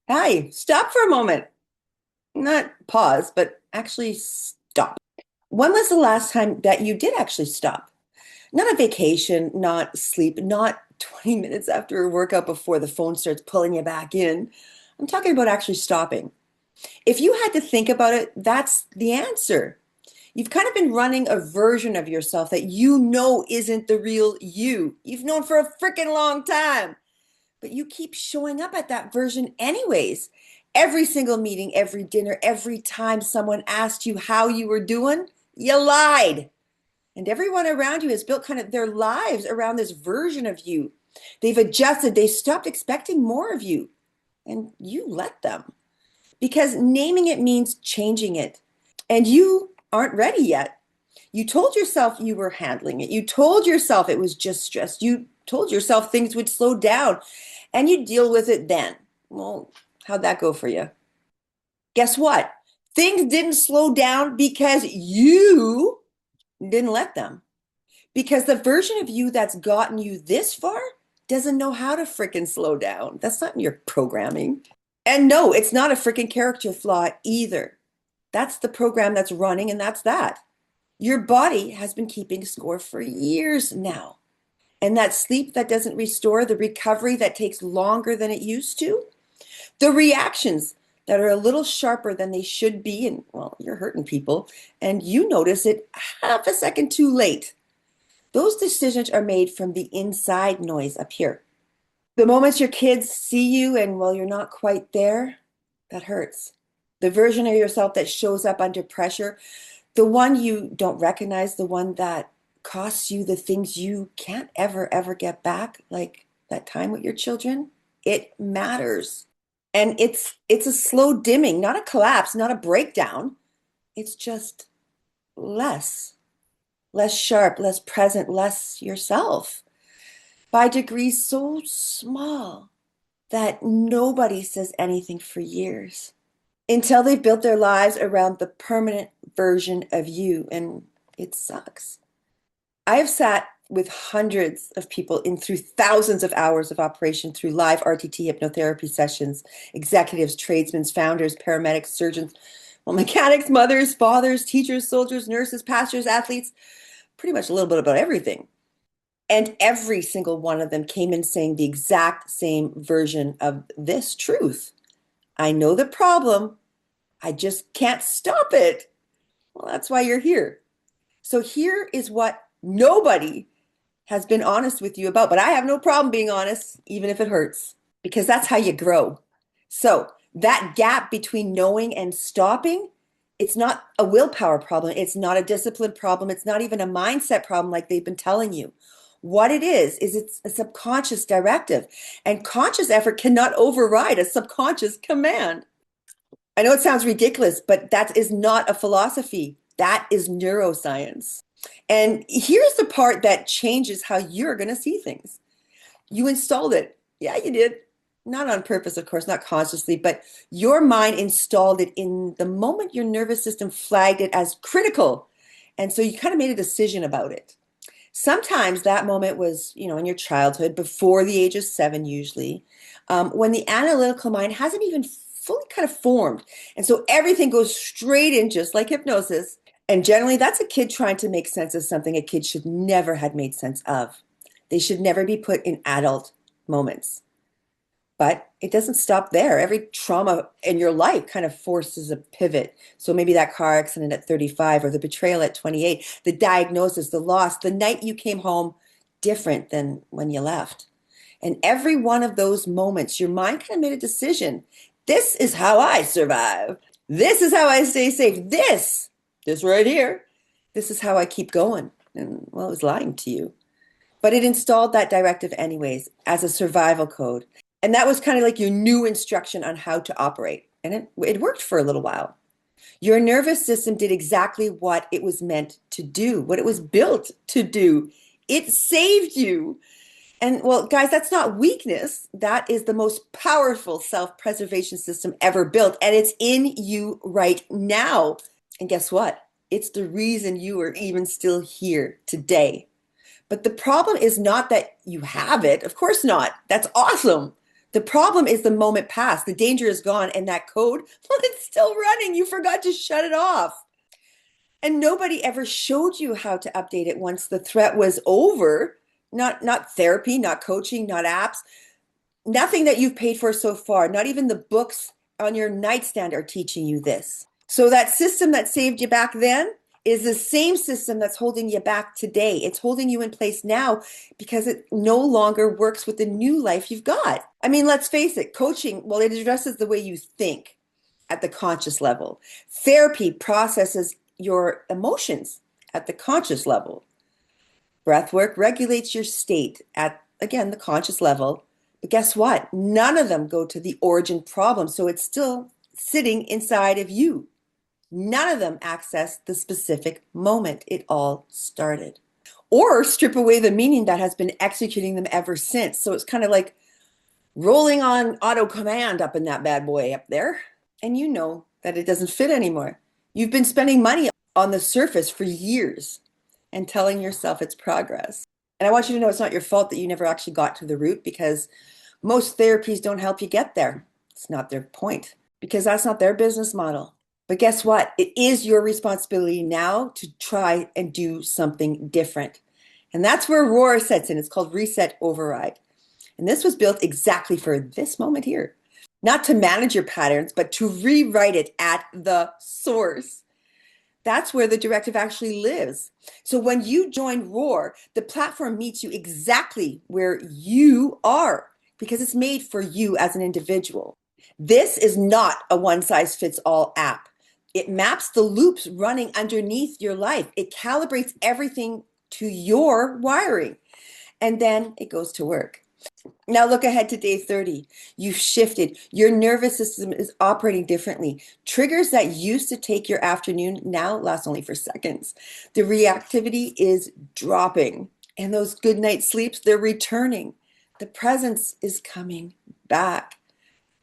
Hi, stop for a moment. Not pause, but actually stop. When was the last time that you did actually stop? Not a vacation, not sleep, not 20 minutes after a workout before the phone starts pulling you back in. I'm talking about actually stopping. If you had to think about it, that's the answer. You've kind of been running a version of yourself that you know isn't the real you. You've known for a freaking long time. But you keep showing up at that version anyways. Every single meeting, every dinner, every time someone asked you how you were doing, you lied. And everyone around you has built kind of their lives around this version of you. They've adjusted, they stopped expecting more of you, and you let them. Because naming it means changing it. And you aren't ready yet. You told yourself you were handling it. You told yourself it was just stress. You told yourself things would slow down and you deal with it then. Well, how'd that go for you? Guess what? Things didn't slow down because you didn't let them. Because the version of you that's gotten you this far doesn't know how to fricking slow down. That's not in your programming. And no, it's not a freaking character flaw either. That's the program that's running, and that's that. Your body has been keeping score for years now. And that sleep that doesn't restore, the recovery that takes longer than it used to, the reactions that are a little sharper than they should be, and well, you're hurting people, and you notice it half a second too late. Those decisions are made from the inside noise up here. The moments your kids see you and well, you're not quite there, that hurts. The version of yourself that shows up under pressure, the one you don't recognize, the one that costs you the things you can't ever get back, like that time with your children, it matters. And it's a slow dimming, not a collapse, not a breakdown. It's just less, less sharp, less present, less yourself by degrees so small that nobody says anything for years until they've built their lives around the permanent version of you. And it sucks. I have sat with hundreds of people in through thousands of hours of operation through live RTT hypnotherapy sessions, executives, tradesmen, founders, paramedics, surgeons, well, mechanics, mothers, fathers, teachers, soldiers, nurses, pastors, athletes, pretty much a little bit about everything. And every single one of them came in saying the exact same version of this truth. I know the problem. I just can't stop it. Well, that's why you're here. So here is what nobody has been honest with you about, but I have no problem being honest, even if it hurts, because that's how you grow. So that gap between knowing and stopping, it's not a willpower problem. It's not a discipline problem. It's not even a mindset problem like they've been telling you. What it is it's a subconscious directive, and conscious effort cannot override a subconscious command. I know it sounds ridiculous, but that is not a philosophy. That is neuroscience. And here's the part that changes how you're going to see things. You installed it. Yeah, you did. Not on purpose, of course, not consciously, but your mind installed it in the moment your nervous system flagged it as critical. And so you kind of made a decision about it. Sometimes that moment was, in your childhood, before the age of 7, usually, when the analytical mind hasn't even fully kind of formed. And so everything goes straight in, just like hypnosis. And generally, that's a kid trying to make sense of something a kid should never have made sense of. They should never be put in adult moments. But it doesn't stop there. Every trauma in your life kind of forces a pivot. So maybe that car accident at 35 or the betrayal at 28, the diagnosis, the loss, the night you came home different than when you left. And every one of those moments, your mind kind of made a decision. This is how I survive. This is how I stay safe. This right here, this is how I keep going. And well, it was lying to you. But it installed that directive anyways as a survival code. And that was kind of like your new instruction on how to operate. And it worked for a little while. Your nervous system did exactly what it was meant to do, what it was built to do. It saved you. And well, guys, that's not weakness. That is the most powerful self-preservation system ever built. And it's in you right now. And guess what? It's the reason you are even still here today. But the problem is not that you have it. Of course not. That's awesome. The problem is the moment passed, the danger is gone, and that code, well, it's still running. You forgot to shut it off. And nobody ever showed you how to update it once the threat was over. Not therapy, not coaching, not apps, nothing that you've paid for so far, not even the books on your nightstand are teaching you this. So that system that saved you back then is the same system that's holding you back today. It's holding you in place now because it no longer works with the new life you've got. I mean, let's face it, coaching, well, it addresses the way you think at the conscious level. Therapy processes your emotions at the conscious level. Breath work regulates your state at, again, the conscious level. But guess what? None of them go to the origin problem. So it's still sitting inside of you. None of them access the specific moment it all started. Or strip away the meaning that has been executing them ever since. So it's kind of like rolling on auto command up in that bad boy up there. And you know that it doesn't fit anymore. You've been spending money on the surface for years and telling yourself it's progress. And I want you to know it's not your fault that you never actually got to the root, because most therapies don't help you get there. It's not their point, because that's not their business model. But guess what? It is your responsibility now to try and do something different. And that's where ROR sets in. It's called Reset Override. And this was built exactly for this moment here. Not to manage your patterns, but to rewrite it at the source. That's where the directive actually lives. So when you join ROR, the platform meets you exactly where you are, because it's made for you as an individual. This is not a one-size-fits-all app. It maps the loops running underneath your life. It calibrates everything to your wiring, and then it goes to work. Now look ahead to day 30. You've shifted. Your nervous system is operating differently. Triggers that used to take your afternoon now last only for seconds. The reactivity is dropping, and those good night sleeps, they're returning. The presence is coming back.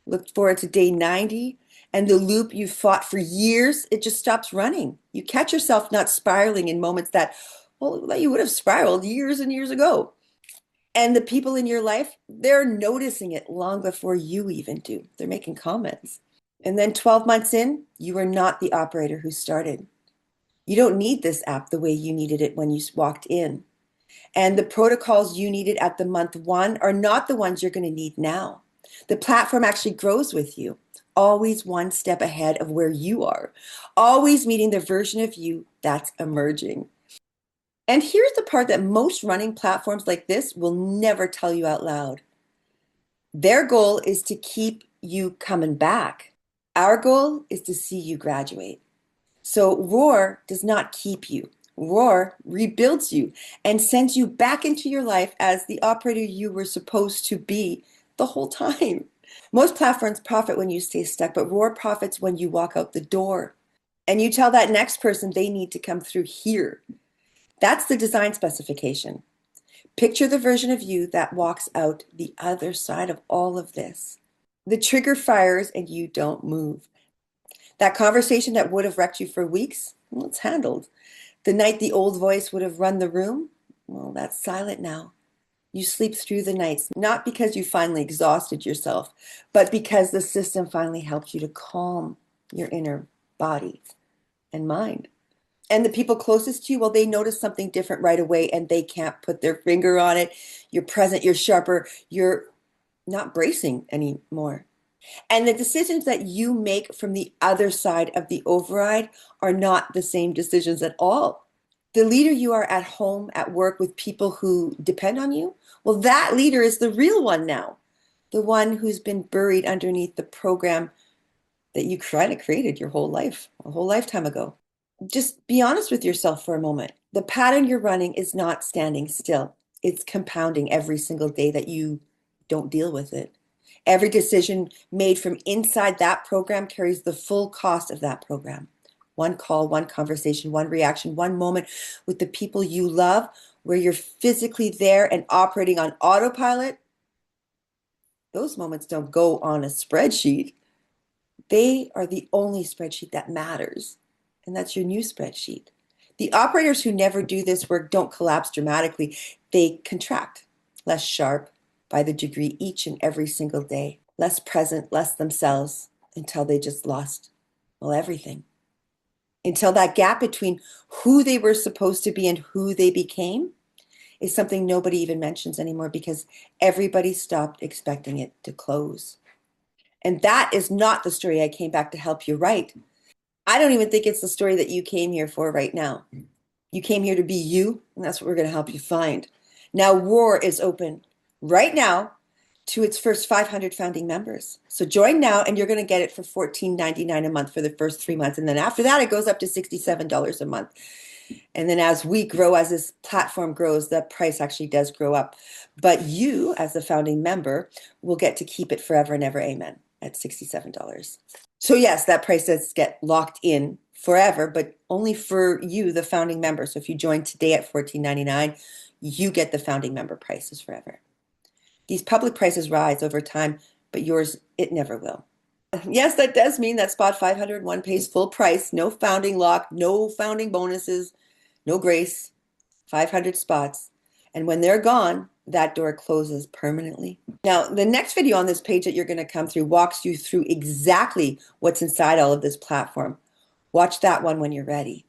Look forward to day 90, and the loop you fought for years, it just stops running. You catch yourself not spiraling in moments that, well, you would have spiraled years and years ago. And the people in your life, they're noticing it long before you even do. They're making comments. And then 12 months in, you are not the operator who started. You don't need this app the way you needed it when you walked in. And the protocols you needed at the month 1 are not the ones you're going to need now. The platform actually grows with you, always one step ahead of where you are, always meeting the version of you that's emerging. And here's the part that most running platforms like this will never tell you out loud. Their goal is to keep you coming back. Our goal is to see you graduate. So ROR does not keep you. ROR rebuilds you and sends you back into your life as the operator you were supposed to be the whole time. Most platforms profit when you stay stuck, but ROR profits when you walk out the door. And you tell that next person they need to come through here. That's the design specification. Picture the version of you that walks out the other side of all of this. The trigger fires and you don't move. That conversation that would have wrecked you for weeks, well, it's handled. The night the old voice would have run the room, well, that's silent now. You sleep through the nights, not because you finally exhausted yourself, but because the system finally helped you to calm your inner body and mind. And the people closest to you, well, they notice something different right away and they can't put their finger on it. You're present, you're sharper, you're not bracing anymore. And the decisions that you make from the other side of the override are not the same decisions at all. The leader you are at home, at work, with people who depend on you, well, that leader is the real one now. The one who's been buried underneath the program that you kind of created your whole life, a whole lifetime ago. Just be honest with yourself for a moment. The pattern you're running is not standing still. It's compounding every single day that you don't deal with it. Every decision made from inside that program carries the full cost of that program. One call, one conversation, one reaction, one moment with the people you love where you're physically there and operating on autopilot. Those moments don't go on a spreadsheet. They are the only spreadsheet that matters. And that's your new spreadsheet. The operators who never do this work don't collapse dramatically. They contract, less sharp, by the degree each and every single day. Less present, less themselves, until they just lost, well, everything. Until that gap between who they were supposed to be and who they became is something nobody even mentions anymore because everybody stopped expecting it to close. And that is not the story I came back to help you write. I don't even think it's the story that you came here for right now. You came here to be you, and that's what we're going to help you find. Now, ROR is open right now to its first 500 founding members. So join now, and you're going to get it for $14.99 a month for the first 3 months. And then after that, it goes up to $67 a month. And then as we grow, as this platform grows, the price actually does grow up. But you, as a founding member, will get to keep it forever and ever, amen, at $67. So yes, that price does get locked in forever, but only for you, the founding member. So if you join today at $14.99, you get the founding member prices forever. These public prices rise over time, but yours, it never will. Yes, that does mean that spot 501 pays full price, no founding lock, no founding bonuses, no grace, 500 spots. And when they're gone, that door closes permanently. Now, the next video on this page that you're going to come through walks you through exactly what's inside all of this platform. Watch that one when you're ready.